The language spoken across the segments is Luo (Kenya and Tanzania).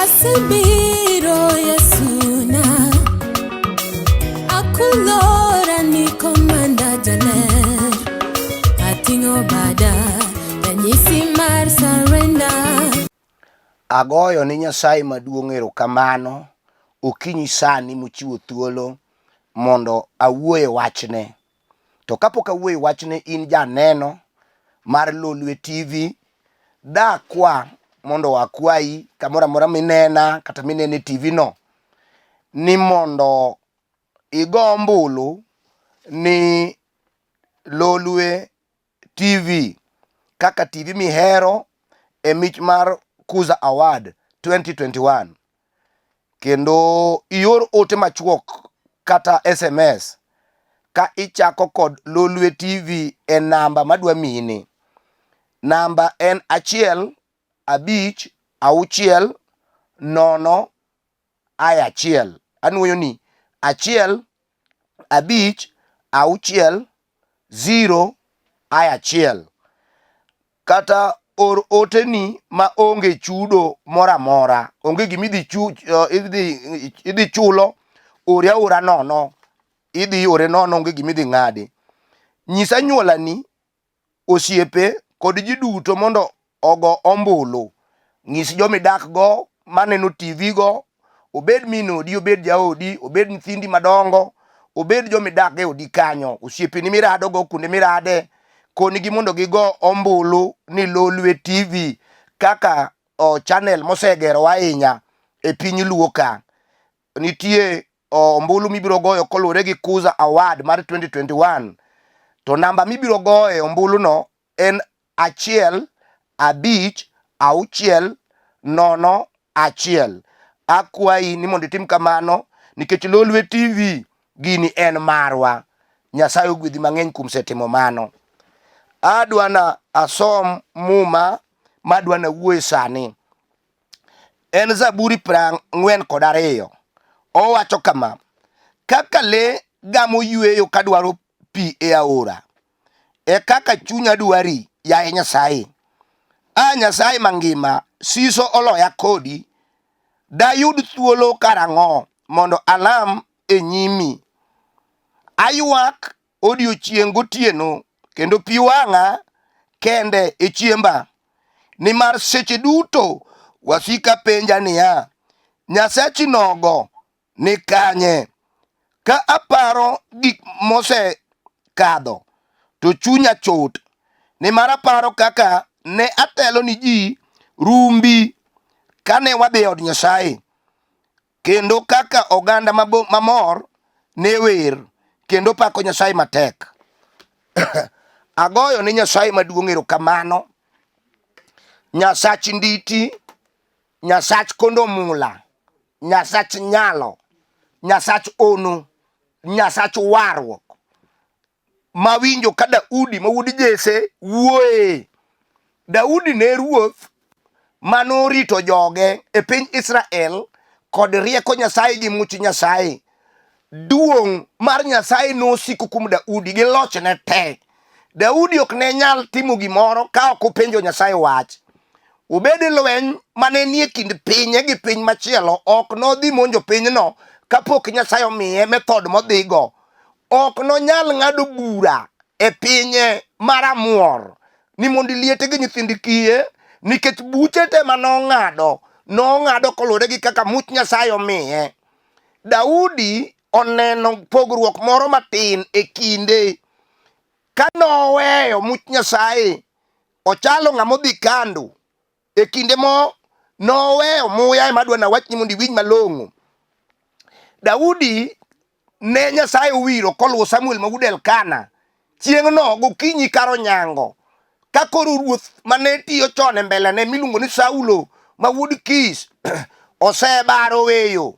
Asebiro Yesuna Akulora ni komanda janer Atingo bada Danyisi mar surrender. Agoyo ni Nyasaye maduong' erokamano okinyi sani mochiwo thuolo mondo awuoye wachne. To kapok awuoye wachne, in janeno mar Lolwe TV, dakwa mondo wakwayi kamoro amora minena kata minene TV no, ni mondo igo ombulu ni Lolwe TV kaka TV mihero e mich mar Kuza Award 2021. Kendo ior ote machuok kata SMS ka ichako kod Lolwe TV e namba madwa mini. Namba en 15601. Anuoyo ni 15601. Kata or ote ni ma onge chudo mora mora, onge gimidhi idhi chulo, ore aora nono, idhi ore nono, onge gimidhi ng'adi. Nyisa anyuola ni, osiepe kod ji duto mondo ogo ombulu. Nyis jomidak go, maneno TV go, obed minodi, obed jaodi, obed nyithindi madongo, obed jomidak e odi kanyo, osiepe ni mirado go kunde mirade, konigi mondo gigo ombulu ni Lolwe TV kaka channel mosegero ahinya e piny Luo ka. Nitie ombulu mibiro goyo kolure gi Kuza Award mar 2021. To namba mibiro goye ombulu no en 15601. Akwayi ni mondo itim kamano nikech Lolwe TV gini en marwa. Nyasaye ogwedhi mang'eny kuom setimo mano. Adwana asom muma madwana wuoye sani. En Zaburi 42. Owacho kama: kaka le gamo yueyo kadwaro pi e aora, e kaka chunya dwari, yaye Nyasaye. Nyasaye mangima, siso oloya kodi. Dayud thuolo karang'o mondo alam e nyimi. Aywak odiechieng gotieno, kendo pi wang'a kende e chiemba. Nimar seche duto wasika penja niya, Nyasachi nogo ni kanye? Ka aparo gik mose kadho, to chunya chot. Nimar aparo kaka ne atelo ni ji rumbi kane wadhi od Nyasaye, kendo kaka oganda mamor ne wer kendo pako Nyasaye matek. Agoyo ni Nyasaye maduong' erokamano, Nyasach nditi, Nyasach kondo mula, Nyasach nyalo, Nyasach onu, Nyasach warruok, mawinjo ka Daudi ma wuod Jesse wuoye. Daudi ne ruoth manorito joge e piny Israel kod rieko Nyasaye gi much Nyasaye. Duong' mar Nyasaye nosiko kuom Daudi gi lochne te. Daudi ok ne nyal timo gimoro ka ok openjo Nyasaye wach. Obed lweny mane nie kind pinye gi piny machielo, ok nodhi monjo pinyno kapok Nyasaye omiye method modhigo. Ok nonyal ng'ado bura e pinye maramuor ni mondo liete gi nyithind kiye, nikech buche te manong'ado kolure gi kaka much Nyasaye omiye. Daudi oneno pogruok moro matin e kinde ka noweyo much Nyasaye, ochalo ng'amodhi kando. E kinde mo noweyo muya emadwa na wachni mondo iwinj malong'o. Daudi ne Nyasaye owiro koluwo Samuel ma wuod Elkana. Chieng' no gokinyi karo nyango, ka koro ruoth mane tiyo chon e mbele ne miluongo ni Saulo ma wuod Kish osebaro weyo.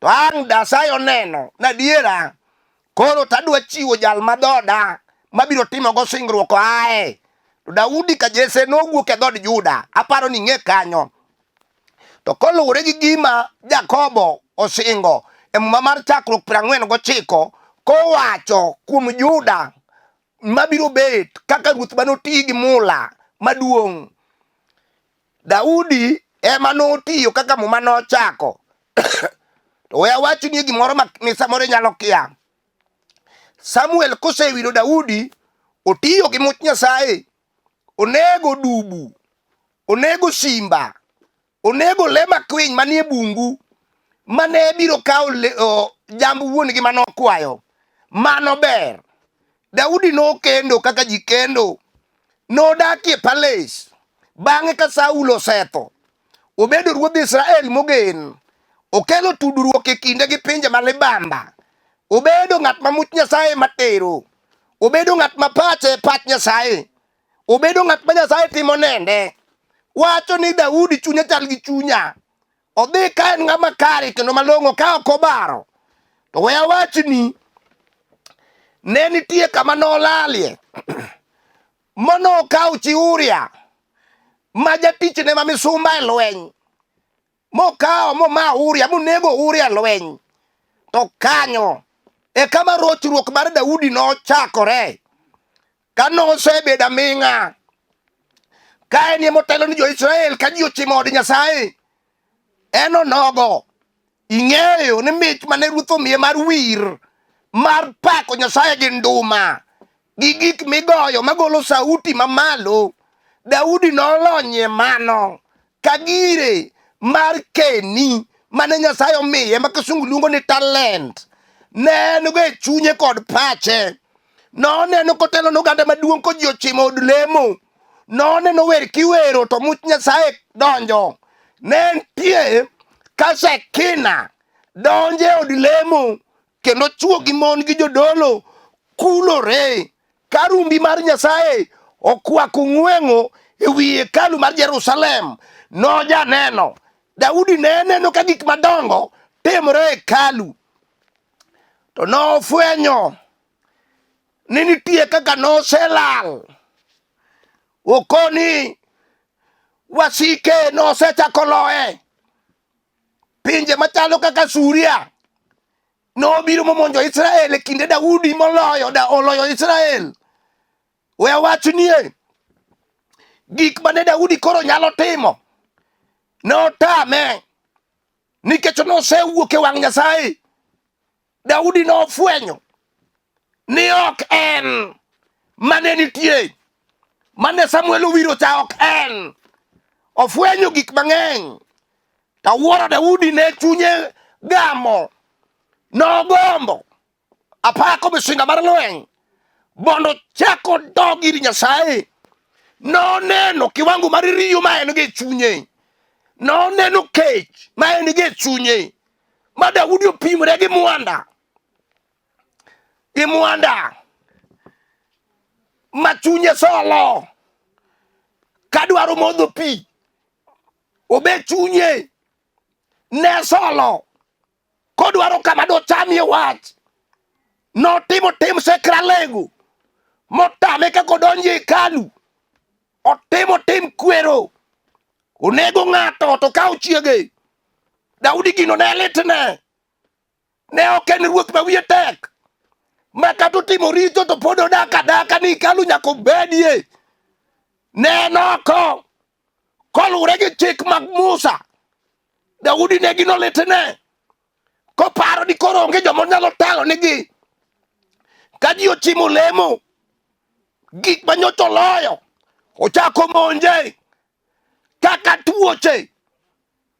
To ang' Nyasaye oneno nadiera, koro tadwa chiwo jal madhoda mabiro timogo singruok ae. To Daudi ka Jesse nowuok e dhod Juda, aparo ni ng'e kanyo. To kolure gi gima Jakobo osingo e muma mar chakruok 49 kowacho kuom Juda mabiro bet kaka ruoth manoti gi mula maduong'. Daudi ema notiyo kaka muma nochako. To we awachni gimoro ma samoro nyalo kia. Samuel kosewiro Daudi, otiyo gi much Nyasaye, onego dubu, onego simba, onego le makwiny manie bungu, mane biro kawo jamb wuongi manokwayo. Mano ber. Daudi nokendo kaka ji kendo, nodakie palace. Bang'e ka Saulo osetho, obedo ruodh Israel mogen, okelo tudruok e kinde gi pinje malibamba, obedo ng'at ma much Nyasaye matero, obedo ng'at ma pache pach Nyasaye, obedo ng'at ma Nyasaye timo nende. Wacho ni Daudi chunye chal gi chunya, odhi ka en ng'ama kare kendo malong'o ka ok obaro. To we awachni, ne nitie kama nolalie monokawo chi Uria ma jatichne ma misumba e lweny, mokawo moma Uria monego Uria e lweny. To kanyo e kama rochruok mar Daudi nochakore, ka nosebedo aming'a, ka en motelo ni jo-Israel ka ji ochimo od Nyasaye. En onogo. Ing'eyo ni mich mane Ruoth omiye mar wir, mar pako Nyasaye gi nduma, gi gik migoyo magolo sauti mamalo, Daudi nolonye mano ka gire mar keni mane Nyasaye omiye ma kisungu luongo ni talent. Ne en go e chunye kod pache. Noneno kotelo n'oganda maduong' ko ji ochimo od lemo. Noneno wer kiwero to much Nyasaye donjo. Ne nitie ka Shekina donje od lemo, kendo chuo gi mon gi jodolo kulore, ka rumbi mar Nyasaye okwako ng'weng'o e wi hekalu mar Jerusalem. Nojaneno. Daudi ne neno ka gik madongo timore e hekalu. To nofwenyo ni nitie kaka noselal. Okoni wasike nosechako loye. Pinje machalo kaka Suria nobiro momonjo Israel e kinde Daudi oloyo Israel. We awachnie, gik mane Daudi koro nyalo timo notame, nikech nosewuok e wang' Nyasaye. Daudi nofwenyo ni ok en mane nitie, mane Samuel owiro cha ok en. Ofwenyo gik mang'eny. Tawuoro Daudi ne chunye gamo, nogombo apako misinga mar lweny mondo chako Dok Ir Nyasaye. Noneno kiwango mar riyo ma en ge chunye, noneno kech ma en ge chunye, ma Daudi opimre gi mwanda ma chunye solo ka dwaro modho pi. Obe chunye ne solo kodwaro kama dochamie wach. Notimo tim sekralego, motame kako odonje hekalu. Otimo tim kwero, onego ng'ato to kawo chiege. Daudi gino ne litne. Ne ok en ruoth ma wiye tek, ma kata otimo richo to pod odak adaka ni hekalu nyaka obedie. Ne noko kolure gi chik mag Musa. Daudi ne gino litne, koparo ni koro onge joma nyalo talo nigi. Ka ji ochimo lemo, gik manyocha oloyo ochako monje, kaka tuoche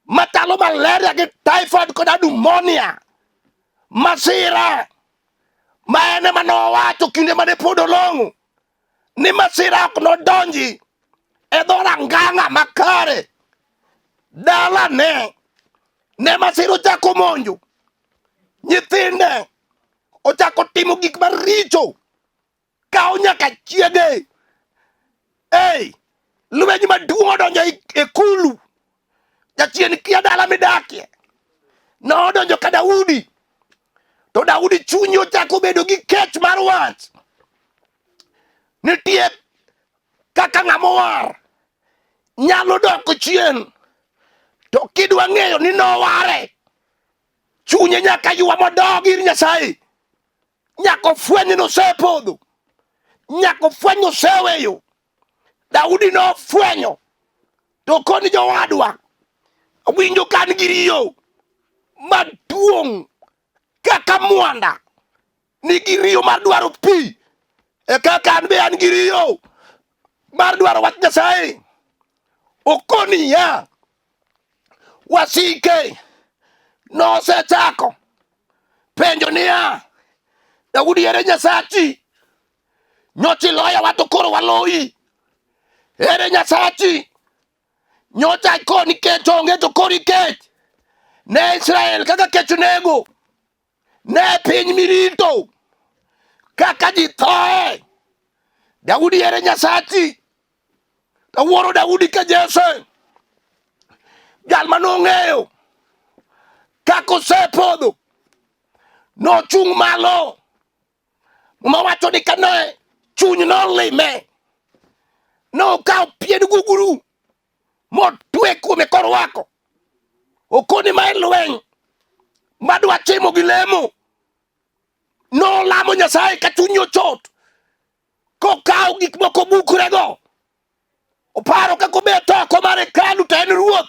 matalo malaria gi typhoid kod pneumonia. Masira ma ene manowacho kinde mane pod olong'o ni masira ok nodonji e dho rangang'a makare. Dala ne masira ochako monjo, nyithinde ochako timo gik maricho, kawo nyaka chiege. Lweny maduong' odonjo e kulu. Jachien kia dala midakie nodonjo ka Daudi. To Daudi chunye ochako bedo gi kech mar wach. Nitie kaka ng'ama war nyalo doko chien, to kidwa ng'eyo ni noware, chunye nyaka ywa modog ir Nyasaye. Nyaka ofweny nosepodho, nyaka ofweny oseweyo. Daudi nofwenyo. To koni jowadwa, Awinjo kan gi riyo maduong' kaka mwanda nigi riyo mar dwaro pi, e kaka an be an gi riyo mar dwaro wach Nyasaye. Okoni ya wasike nosechako penjo niya, Dayud ere Nyasachi? Nyocha iloya wa to koro waloyi. Ere Nyasachi? Nyocha ikoni kech onge to koro ikech. Ne Israel kaka kech nego, ne piny mirito kaka ji thoe. Dayud ere Nyasachi? Kawuoro Dayud ka Jesse, jal manong'eyo kaka osepodho, nochung' malo mowacho ni kane chuny nolime, nokawo pien guguru motwe kuome korwako. Okoni ma lweny madwa timo gi lemo, nolamo Nyasaye ka chunye ochot, kokawo gik moko bukrego. Oparo kako bet oko mar hekalu to en ruoth.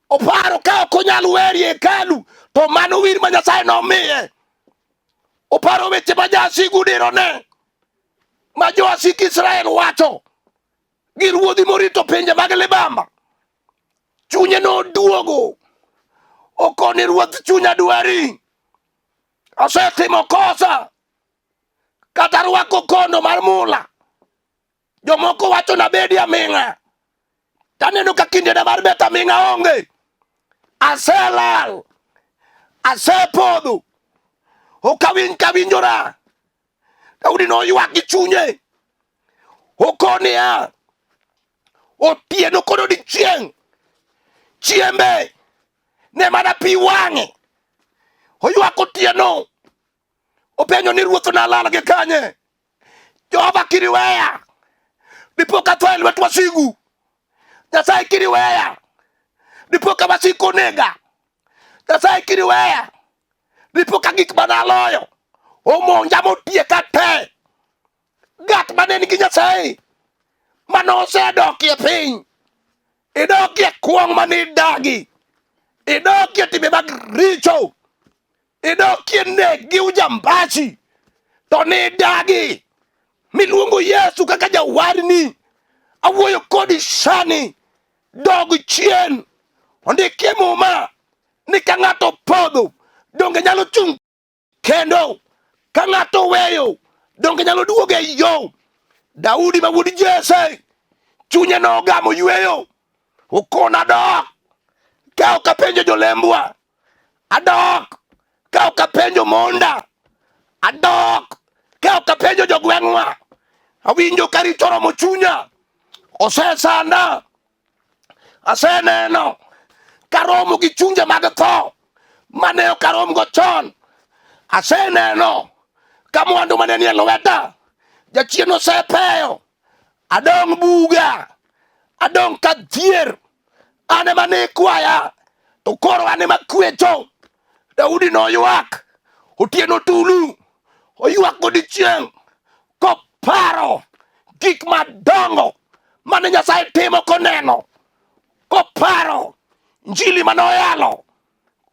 Oparo ka ok onyal weri hekalu to mano wir ma Nyasaye nomiye. Oparo weche ma jasigu dirone, ma jowasik Israel wacho gi ruodhi morito pinje mag libamba. Chunye noduogo. Okoni ruoth chunya dwari, asetimo kosa, kata rwako kondo mar mula. Jomoko wacho na bedi aming'a, taneno ka kindena mar bet aming'a onge. Aselal, asepodho, okawinj kawinjora. Dayud noywak gi chunye. Okoni ya otieno kod odiechieng' chiembe ne mana pi wang'e. Oywak otieno, openjo ni ruoth nalal gi kanye. Jehova kiriweya, dipo ka tho e lwet wasigu. Nyasaye kiriweya, dipo ka wasiko nega. Nyasaye kiriweya, dipo ka gik manaloyo omonja motieka te. Gat mane nigi Nyasaye manosedokie piny, idokie kwong' manidagi, idokie timbe mag richo, idokie nek gi ujambachi, to nidagi miluongo Yesu kaka jawarni. Awuoyo kodi sani, dog chien. Ondikie muma ni ka ng'ato podho donge nyalo chung' kendo, ka ng'ato weyo donge nyalo duogo e yo. Dayud ma wuod Jesse, chunye nogamo yueyo. Okona dok ka ok apenjo jolembwa, adok ka ok apenjo monda, adok ka ok apenjo jogweng'wa. Awinjo ka richo romo chunya, osesanda. Aseneno karomo gi chunje mag tho mane ok aromgo chon. Aseneno ka mwandu mane nie lweta jachien osepeyo. Adong' buga, adong' ka dhier. Ane mane kwaya, to koro ane makwecho. Dayud noywak otieno tulu, oywak godiechieng' koparo gik madongo mane Nyasaye timo koneno, koparo njili manoyalo,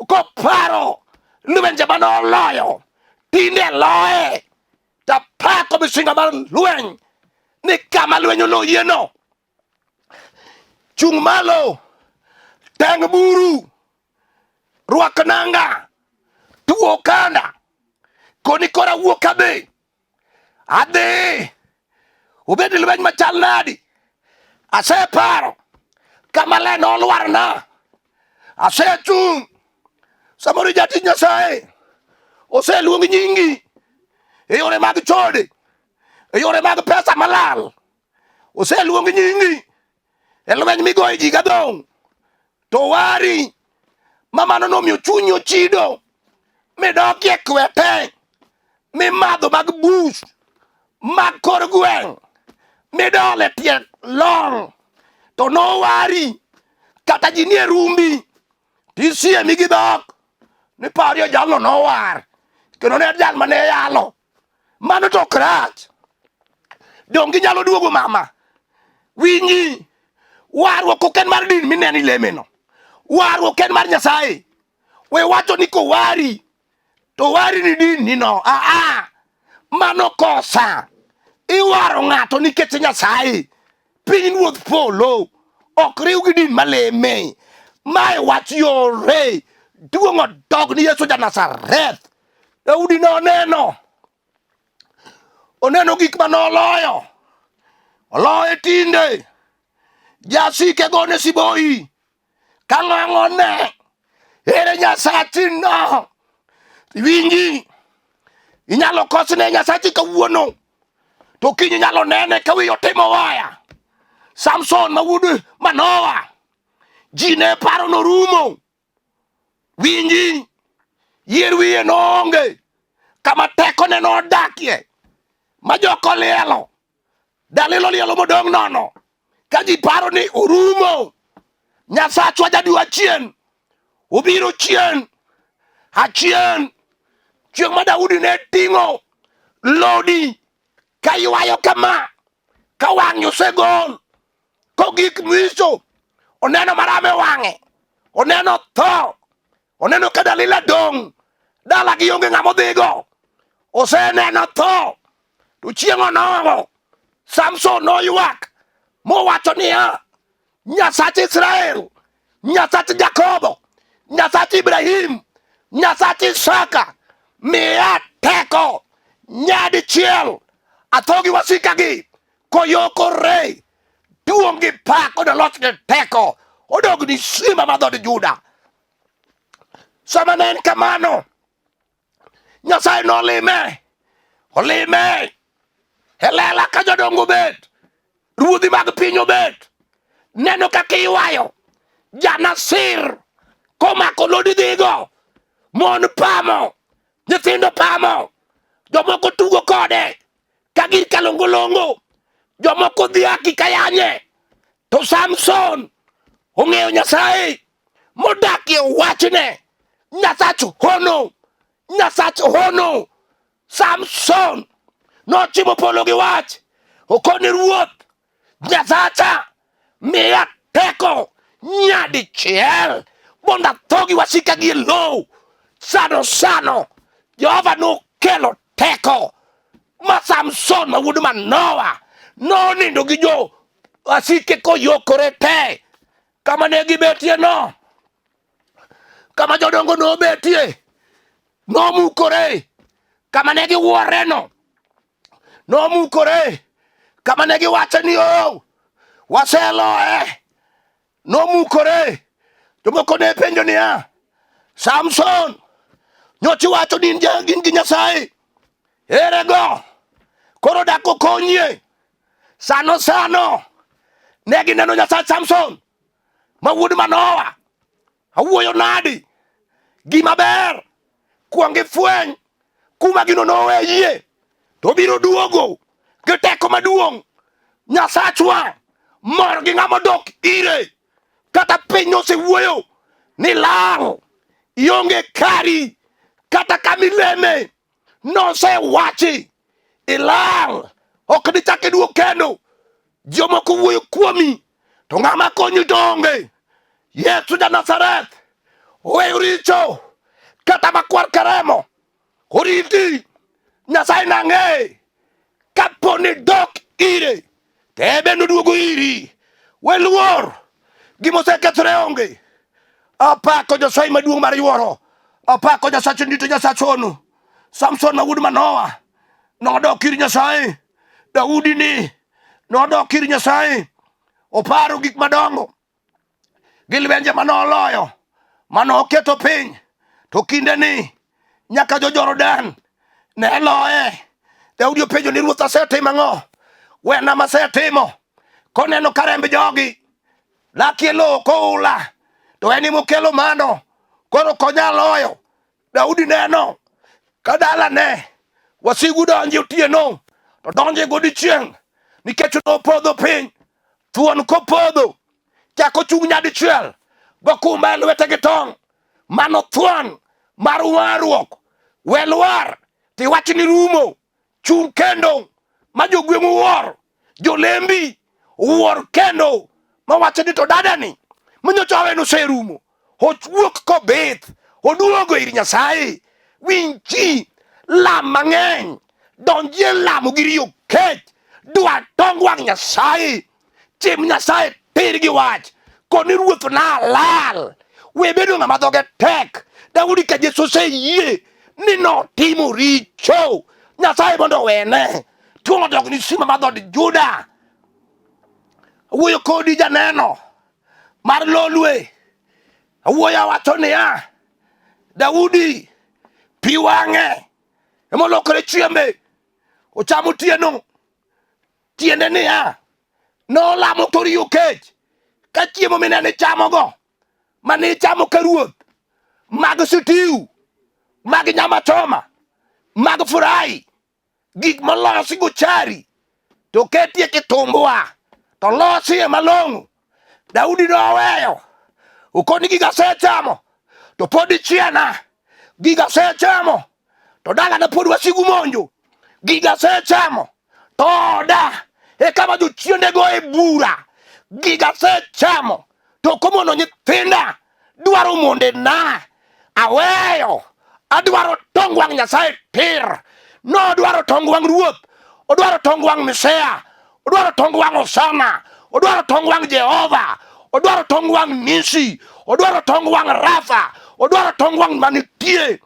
koparo lwenje manoloyo. Tinde loye, tapako misinga mar lweny ni kama lweny oloyieno. Chung' malo, teng' buru, rwak nanga, tuo kanda, koni kora wuok adhi. Adhi, obed lweny machal nadi. Aseparo kama le nolwarna. Asechung', samoro jatich Nyasaye oseluong nyingi e yore mag chode, e yore mag pesa malal. Oseluong nyingi e lweny migoye ji gadong'. To wari mamano nomiyo chunyi ochido, midokie kwete, mimadho mag bush mag kor gweng', midole tie long. To nowari kata ji nie rumbi tisiemi gi dhok ni pario jalno nowar, kendo ne jal mane yalo. Mano to ok rach. Dong ginyalo duogo mama. Winyi, warruok ok en mar din mineno ilemeno. Warruok en mar Nyasaye. We wacho ni kowari to wari ni dini no. Mano kosa. Iwaro ng'ato nikech Nyasaye. Piny ruoth polo ok riw gi din maleme. Mae wach yore. Duong' odog ni Yesu ja Nazareth. Daudi no oneno gik manoloyo. Oloye tinde. Jasike gone siboi. Karang'o ne. Ere Nyasachi no. Winji. Inyalo kosne Nyasachi kawuono. To kiny inyalo nene ka wiyo timo waya. Samson ma wuod Manoa. Ji ne paro norumo. Winji. Yier wiye noonge. Kama teko ne nodakie. Ma joko lielo. Dalilo lielo modong' nono. Ka ji paro ni orumo. Nyasachwa jadua chien. Obiro chien. Achien. Chieng' ma Daudi ne ting'o lodi. Ka ywayo kama. Ka wang'e osegol. Kogik miso. Oneno marame wang'e. Oneno tho. Oneno ka Dalila dong'. Dala gi onge ng'amo dhigo. Oseneno tho. To chieng' onong'o. Samson noywak. Mowacho niya. Nyasach Israel. Nyasach Jakobo. Nyasach Ibrahim. Nyasach Isaka. Miya teko. Nyadichiel. Atho gi wasika gi. Koyokore. Duong' gi pak. Odoloch gi teko. Odog ni simba ma dhod Juda. Sama ne en kamano. Nyasaye nolime. Olime. Helela ka jodongo bet. Ruodhi mag piny obet. Neno kaka iwayo. Janasir. Komako lodi dhigo. Mon pamo. Nyithindo pamo. Jomoko tugo kode. Kagir kalongolongo. Jomoko dhiaki kayanye. To Samson. Ong'eyo Nyasaye. Modaki wachne. Nyasach hono. Nyasach hono. Samson. Nochimo polo gi wach. Okoni ruoth. Nyasacha. Miya teko. Nyadichiel. Monda thogi wasika gi low. Sano. Jehova nokelo teko. Ma Samson ma wuod Manoa. Nonindo gi jo wasike koyokore te. Kama ne gibetie no. Kama jodongo no betie. Nomukore. Kama ne giwuore no. Nomukore. Kama ne giwacho ni waseloe. Nomukore. Jomoko ne penjo niya. Samson. Nyochi wacho ni gin gi Nyasaye. Ere go. Koro dako konye. Sano. Ne gineno Nyasaye Samson. Ma wuod Manoa. Awuoyo nadi. Gima ber. Kuongi fweny. Kuma gino noweyie. To biro duogo. Giteko maduong'. Nyasachwa. Mor gi ng'ama dok ire. Kata piny osewuoyo. Ni lal. Ionge kari. Kata kamileme. Nosewachi. Ilal. Ok ni chake duog kendo. Jomoko wuoyo kuomi. To ng'ama konyi to onge. Yesu ja Nazareth. Oweyo richo. Kata makwar karemo. Oriti. Nyasaye nang'e. Kaponi dok ire. Tebe noduogo iri. Weluor. Gimosekethore onge. Apako Nyasaye maduong' mar yuoro. Apako Nyasache ndito Nyasache hono. Samson ma wuod Manoa. Nodok ir Nyasaye. Daudi ni. Nodok ir Nyasaye. Oparo gik madongo. Gilwenje manoloyo. Manoketo piny. To kinde ni. Nyaka jo Jordan. Ne loye. Daudi openjo ni ruoth asetimo ang'o. Wena masetimo. Koneno karembe jogi. Laki lo koula. To eni mokelo mano. Koro konya loyo. Daudi neno. Kadala ne. Wasigu donje otieno. To donje godiechieng. Nikech nopodho piny. Thuon kopodho. Chako chung nyadichiel. Gokumba lwete gi tong'. Mano thuon. Mar warruok. Welwar. Tiwach ni rumo. Chung kendo. Ma jogweng' wuor. Jolembi. Wuor kendo. Mawacho ni to dadani. Manyocha weno serumo. Ochuok kobith, oduogo ir Nyasaye. Winj chi, lam mang'eny, donjie lamo gi riyo kech, dwa tong wang' Nyasaye, tim Nyasaye tir gi wach, koni ruoth na lal, we bedo ng'ama dhoge tek. Daudi ka Yesu oseyie ni notimo richo, Nyasaye mondo wene. Tuono dog ni sima mar dhood Juda. Awuoyo kodi janeno mar lolwe, awuoyo awacho niya, Daudi pi wang'e emolokore chiembe, ochamo tieno. Tiende niya, nolamo to riyo kech, ka chiemo minene chamogo mane chamo ka ruoth, mag sitiu, mag nyama choma, mag fry, gik molosi gochari, to ketie kitumbua, to losie malong'o. Daudi noweyo, okoni giga sechamo, to pod ichiena, giga sechamo, to dalana pod wasigu monjo, giga sechamo, to oda e kama jochiendego e bura, giga sechamo, to komono nyithinda dwaro monde na, aweyo, adwaro tong wang' Nyasaye tir. No dwaro tong wang' ruoth, odwaro tong wang' Mesea, odwaro tong wang' Osana, odwaro tong wang' Jehova, odwaro tong wang' Nisi, odwaro tong wang' Rafa, odwaro tong wang' manitie.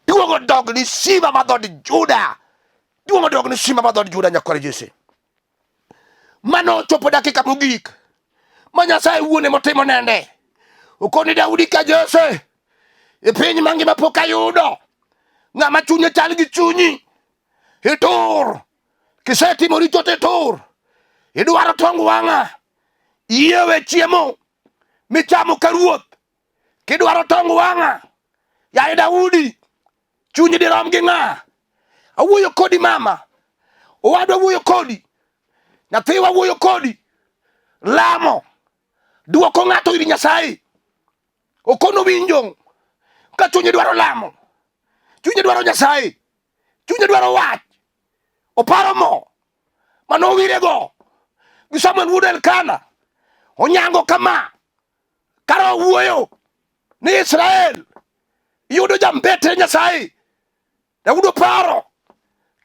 Duogo dog ni sima mar dhood Juda, duogo dog ni sima mar dhood Juda nyakwar Jesse. Mano chopo dakika mogik ma Nyasaye wuone motimo nende, okoni Daudi ka Jesse, e piny mangima pok ayudo ng'ama chunye chal gi chunyi. Itur, kisetimo richo titur, idwaro tong wang'a, iyiewe chiemo michamo ka ruoth, kidwaro tong wang'a, yaye Daudi, chunyi dirom gi ng'a? Awuoyo kodi mama, owadwa wuoyo kodi, nyathiwa wuoyo kodi. Lamo duoko ng'ato ir Nyasaye, okono winjo ka chunyi dwaro lamo, chunyi dwaro Nyasaye, chunyi dwaro wach. Oparo mo manowirego gi Samuel wuod Elkana, onyango kama, karo wuoyo ni Israel yudo jambete Nyasaye. Daudi oparo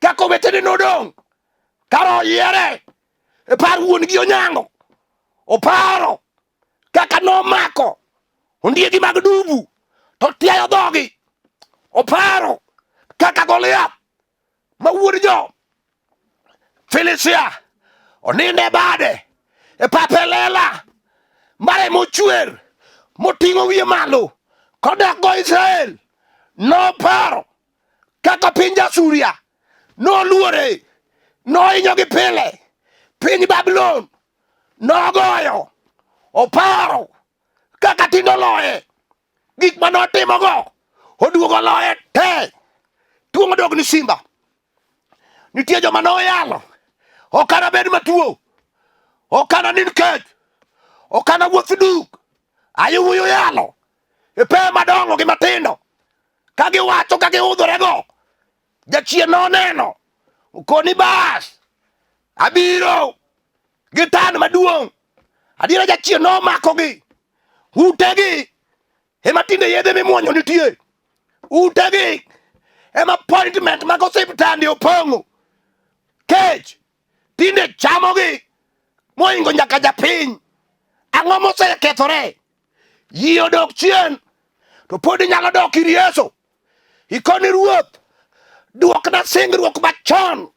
kaka owetene nodong' karo yiere e par wuon gi onyango. Oparo kaka nomako ondiegi mag dubu to tiayo dhogi. Oparo kaka Goliath ma wuod jo Filistia oninde bade e pape lela mare mochwer moting'o wiye malo kodak go Israel. Noparo kaka piny Asuria noluore, nohinyo gi pile, piny Babylon nogoyo. Oparo kaka tindo loye, gik manotimogo oduogo loye te. Tuomo dog ni simba, nitie joma noyalo, okana bed matuo, okana nin kech, okana wuoth duk, ayuyo yalo e pe madongo gi matindo, ka giwacho ka giudhorego. Jachien noneno, okoni bas, abiro gi tan maduong'. Adiera jachien nomakogi, utegi ema tinde yedhe mimuonyo nitie, utegi ema appointment mag osiptande opong'o. Kech tinde chamogi moingo nyaka japiny. Ang'o mosekethore? Yie odok chien, to pod inyalo dok ir Yesu. Ikoni ruoth, duokna singruok machon.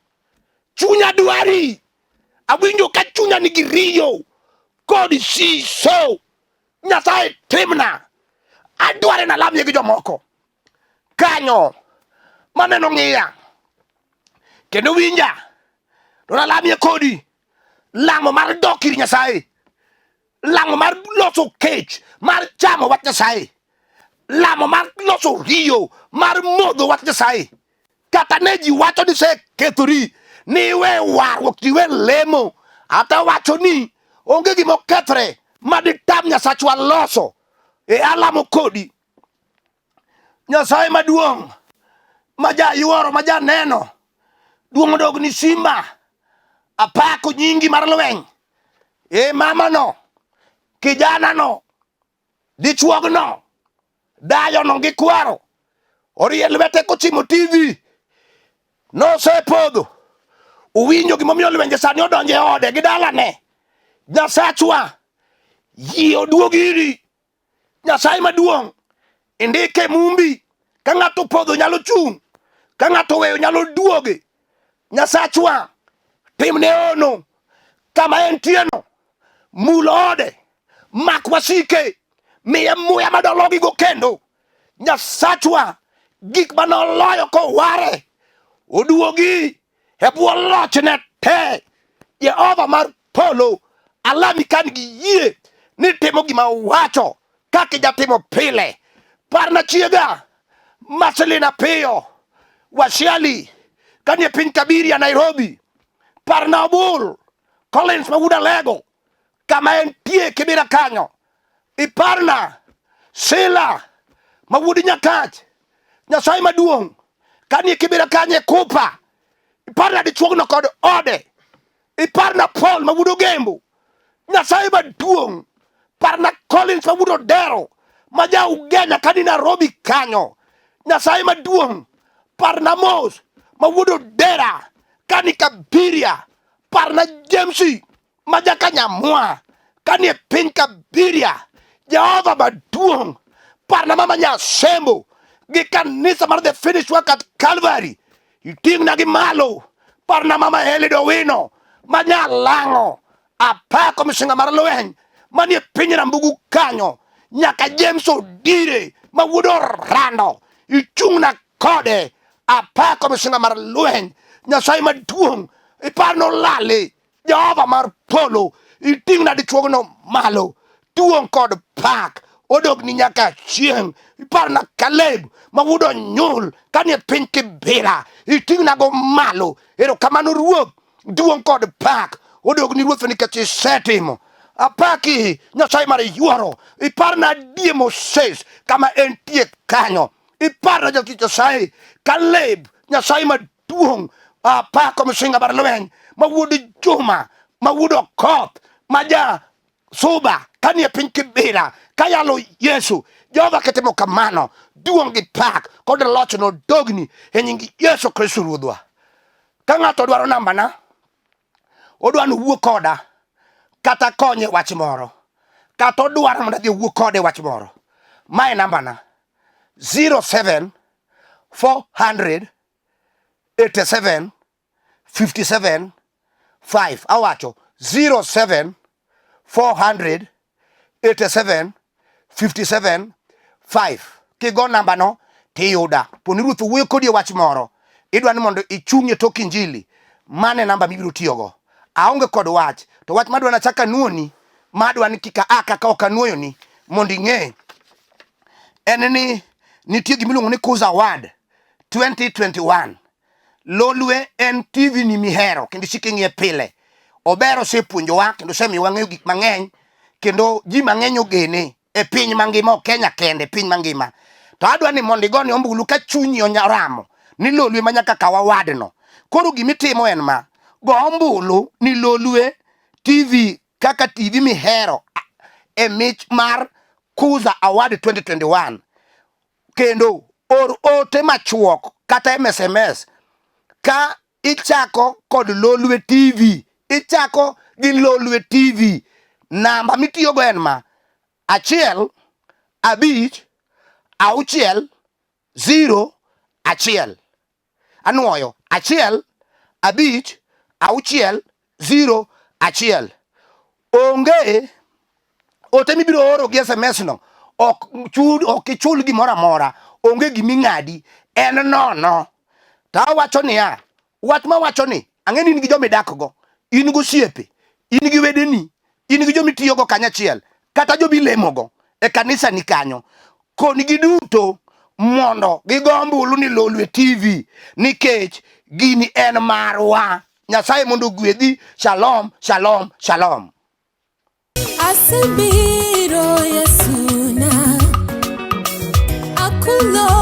Chunya dwari, awinjo ka chunya nigi riyo kod siso. Nyasaye timna, adware na lamye gi jomoko kanyo maneno ng'iya kendo winja, to nalamye kodi lamo mar dok ir Nyasaye, lamo mar loso kech mar chamo wach Nyasaye, lamo mar loso riyo mar modho wach Nyasaye. Kata ne ji wacho ni sekethori, ni we warruok, ni we lemo, ata wacho ni onge gima okethre maditam Nyasachwa loso, e alamo kodi. Nyasaye maduong', maja yuoro, maja neno, duong' dog ni simba, apako nyingi mar lweny. E mama no, kijana no, dichuog no, dayo no gi kwaro orie lwete kochimo TV nosepodho. Uwinjo gimomiyo lwenje sani odonje e ode gi dalane. Nyasachwa yie oduog iri. Nyasaye maduong' indike mumbi ka ng'ato podho nyalo chung', ka ng'ato weyo nyalo duoge. Nyasachwa timne ono kama entieno, mul ode, mak wasike, miye muya madologigo kendo. Nyasachwa gik manoloyo koware oduogi e bwo lochne te. Jehova mar polo alami kan gi yie ni timo gima wacho kaka ijatimo pile. Parna chiega Marcelina Piyo Wasiali kanie piny Kabiria Nairobi. Parna Obul Collins Mawuda Lego kama entie Kibira kanyo. Iparna Sila Mawudi Nyakach Nyasaye maduong' kanie Kibira kanye Kupa. Iparna dichuogno kod ode. Iparna Paul Mawudo Gembo Nyasaye maduong'. Parna Collins Mawudo Dero maja Ugenya kani Nairobi kanyo. Nyasaye maduong'. Parna Mos Mawudo Dera kani Kabiria. Parna Jamesi maja Kanyamwa kani piny Kabiria. Jehova maduong'. Parna mama Nyasembo gi kanisa mar The Finished Work at Calvary. Iting'na gi malo. Parna mama Helido Wino manya Lang'o. Apako misinga mar lweny manie piny Rambugu kanyo. Nyaka James Odire Mawudo Rando. Ichung'na kode. Apako misinga mar lweny. Nyasaye maduong'. Iparno lale. Jehova mar polo. Iting'na dichuogno malo. Duong' kod pak odogni nyaka chieng'. Iparna Caleb Mawudo nyul kanie piny Kibira. Iting'na go malo. Erokamano Ruoth. Duong' kod pak odogni Ruoth nikech isetimo. Apaki Nyasaye mar yuoro. Iparna die Moses kama entie kanyo. Iparna jatich Nyasaye Caleb Nyasaye maduong'. Apako misinga mar lweny Mawudo Juma Mawudo Koth maja Suba kanie piny Kibira kayalo Yesu. Jehova ketimo kamano. Duong' gi pak kod loch no dogni e nying Yesu Kristo Ruodhwa. Ka ng'ato dwaro nambana, odwa ni owuo koda kata konye wach moro, kata odwaro mondo adhi owuo kode wach moro, mae nambana 07 400 87 57 5. Awacho 07 400 87 57 5. Kigo nambano tiyuda. Poni Ruoth wuoyo kodi wach moro, idwa ni mondo ichung'e tok injili, mane namba mibiro tiyogo. Aonge kod wach, to wach madwa na chaka nuoni, madwa ni kika kaka ok anuoyo ni mondo ing'e en ni nitie gimiluongo ni Kuza Award 2021. Lolwe en TV ni mihero kendo chiking'ie pile. Obero sepuonjowa kendo semiwa ng'eyo gik mang'eny kendo ji mang'eny ogene e piny mangima, ok Kenya kende, piny mangima. To adwa ni mondo igone ombulu ka chunyi onyaramo ni Lolwe manyaka kawa wadno. Koro gimitimo en ma, go ombulu ni Lolwe TV kaka TV mihero e mich mar Kuza Award 2021. Kendo or ote machuok kata SMS ka ichako kod Lolwe TV. Ichako gi Lolwe TV. Namba mitiyogo en ma 1 5 6 0 1. Anuoyo 1 5 6 0 1. Onge ote mibiro oro gi SMS no, ok ichul gimoro amora, onge giming'adi, en nono. Ta wacho niya, wach ma wacho ni ang'eni in gi jomidakgo, in gosiepe, in gi wedeni, in gi jomitiyogo kanyachiel, kata jomilemogo e kanisa ni kanyo. Koni giduto mondo gigo ombulu ni Lolwe TV nikech gini en marwa. Nyasaye mondo gwedhi. Shalom, shalom, shalom. Asebiro Yesuna akulo